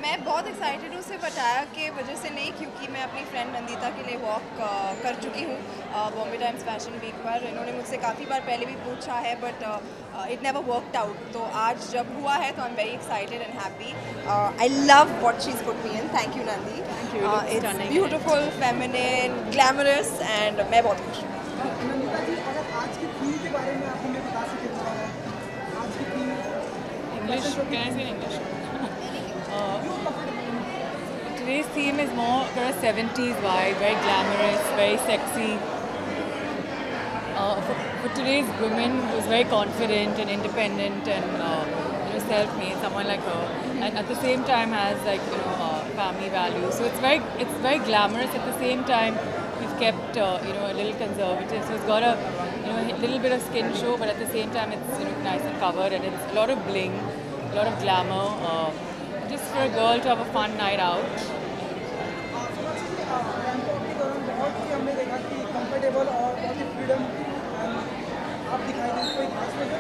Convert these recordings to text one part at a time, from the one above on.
मैं बहुत एक्साइटेड हूँ सिर्फ अटायर के वजह से नहीं, क्योंकि मैं अपनी फ्रेंड नंदिता के लिए वॉक कर चुकी हूँ बॉम्बे टाइम्स फैशन वीक पर। इन्होंने मुझसे काफ़ी बार पहले भी पूछा है, but it never worked out. तो आज जब हुआ है तो आई am very excited and happy. I love what she is put me in. Thank you Nandi. It's beautiful, feminine, glamorous and मैं बहुत खुश हूँ। नंदिता जी, अगर आज की थीम के बारे में आप हमें बता सकें थोड़ा, आज की theme English, can I say in English? Today's theme is more for a 70s vibe, very glamorous, very sexy. For today's women who's very confident and independent and self-made, someone like her, and at the same time has family values. So it's very glamorous. At the same time, we've kept a little conservative. So it's got a little bit of skin show, but at the same time it's nice and covered, and it's a lot of bling, a lot of glamour. Just for a girl to have a fun night out. हमने देखा कि comfortable और बहुत ही freedom आप दिखाई दी, कोई खास वजह?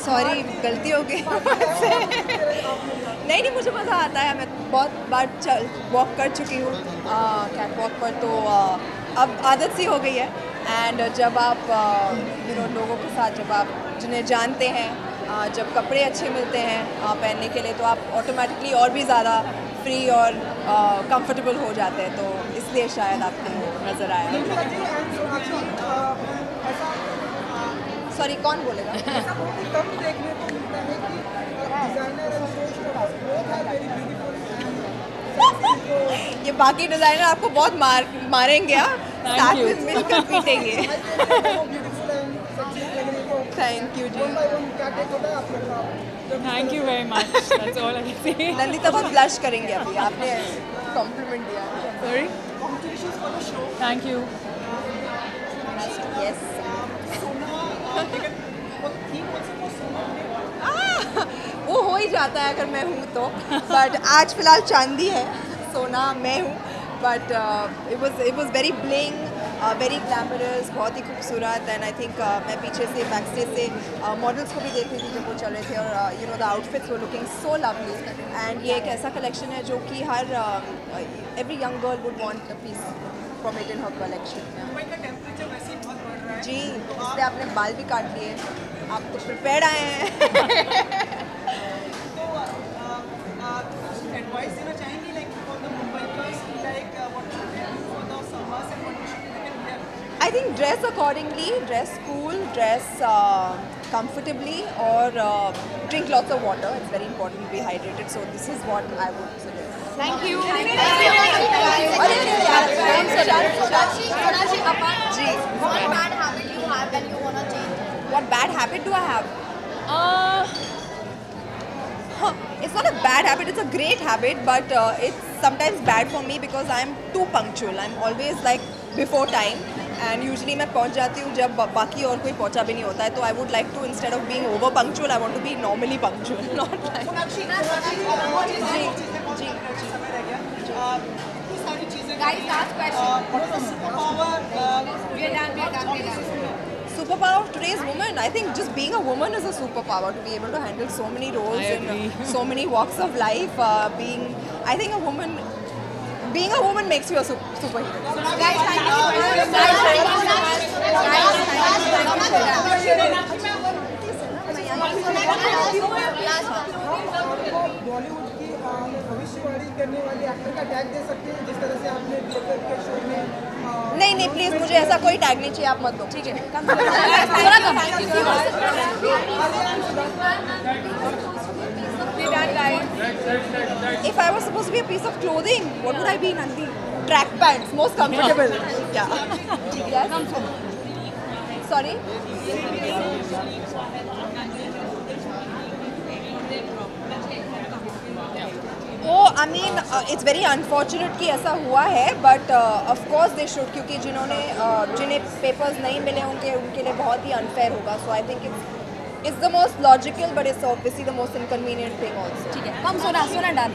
सॉरी, गलती हो गई नहीं, मुझे मज़ा आता है। मैं बहुत बार वॉक कर चुकी हूँ कैट वॉक पर, तो अब आदत सी हो गई है। एंड जब आप लोगों के साथ, जब आप जिन्हें जानते हैं, जब कपड़े अच्छे मिलते हैं पहनने के लिए, तो आप ऑटोमेटिकली और भी ज़्यादा फ्री और कंफर्टेबल हो जाते हैं। तो इसलिए शायद आपको नज़र आया। सॉरी, कौन बोलेगा? ऐसा बहुत ही कम देखने को मिलता है कि designer and shows both are very beautiful. ये बाकी डिज़ाइनर आपको बहुत मारेंगे, साथ में मिलकर पीटेंगे। थैंक यू जी। Thank you very much. That's all I can say. Nandita बहुत ब्लश करेंगे अभी, आपने कॉम्प्लीमेंट दिया। Sorry. Congratulations for the show. Thank you. Yes. वो हो ही जाता है अगर मैं हूँ तो, बट आज फिलहाल चांदी है, सोना मैं हूँ। But it was very bling, very glamorous, बहुत ही खूबसूरत। एंड आई थिंक मैं पीछे से बैक स्टेज से मॉडल्स को भी देख रही थी जब वो चल रहे थे, और the outfits were looking so lovely. And ये एक ऐसा कलेक्शन है जो कि हर every young girl would want a piece from it in her collection. जी, इसलिए आपने बाल भी काट लिए, आप तो प्रिपेयर्ड आए हैं। एडवाइस देना चाहेंगे लाइक फॉर द मुंबईकर्स कि like what should they do for the summers and what should they hear? I think dress accordingly, dress cool, dress comfortably, or drink lots of water. It's very important to be hydrated. So this is what I would suggest. Thank you. जी, What bad habit you have and you wanna change? what bad habit do I have? It's not a bad habit, it's a great habit, but it's sometimes bad for me because I'm too punctual. I'm always like before time, and usually मैं पहुंच जाती हूँ जब बाकी और कोई पहुंचा भी नहीं होता है। तो I would like to, instead of being over punctual, I want to be normally punctual, not like Guys, last question. We are done. superpower of today's woman. I think just being a woman is a superpower, to be able to handle so many roles I in agree. so many walks of life. I think being a woman makes you a superhero. Guys, thank you so much. Guys, thank you so much. Guys, thank you so much. Bollywood की भविष्यवाणी करने वाली actor का tag दे सकते हैं जिस तरह से आपने BFF के शो में? नहीं प्लीज, मुझे ऐसा कोई टैग नहीं चाहिए, आप मत दो। ठीक है, If I was supposed to be a piece of clothing, what would I be, Nandi? Track pants, most comfortable. Yeah. Yes. Sorry. I mean, it's very unfortunate कि ऐसा हुआ है, but of course they should, क्योंकि जिन्हें papers नहीं मिले उनके लिए बहुत ही unfair होगा. So I think it's It's the most logical, but it's obviously the most inconvenient thing also. ठीक है, कम सोना डाल,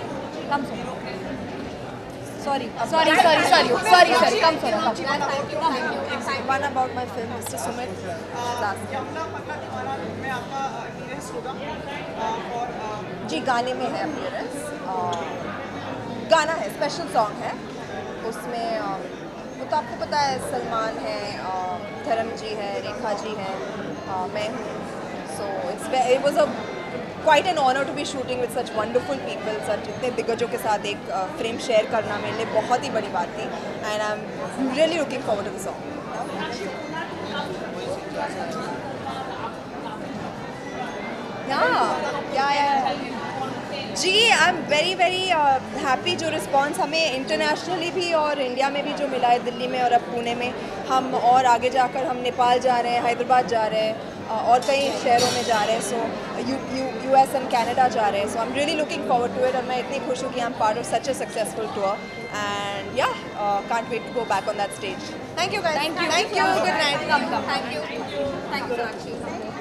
कम सोना. Sorry, कम सोना, One about my film, Mr. Sumit. जी गाने में है अपीयरेंस. गाना है, स्पेशल सॉन्ग है. उसमें वो तो आपको पता है, सलमान है, धर्म जी है, रेखा जी है, मैं हूँ. So it was quite an honor to be shooting with such wonderful people, such इतने दिग्गजों के साथ एक फ्रेम शेयर करना मेरे लिए बहुत ही बड़ी बात थी. And I'm really looking forward to the song. Yeah. जी आई एम वेरी हैप्पी जो रिस्पॉन्स हमें इंटरनेशनली भी और इंडिया में भी जो मिला है, दिल्ली में और अब पुणे में. हम और आगे जाकर हम नेपाल जा रहे हैं, हैदराबाद जा रहे हैं, और कई शहरों में जा रहे हैं. सो US एंड कनाडा जा रहे हैं. So I am really looking forward to it. और मैं इतनी खुश हूँ कि I am part of such a successful tour. And ya can't wait to go back on that stage. Thank you guys. Thank you. Good night. Thank you.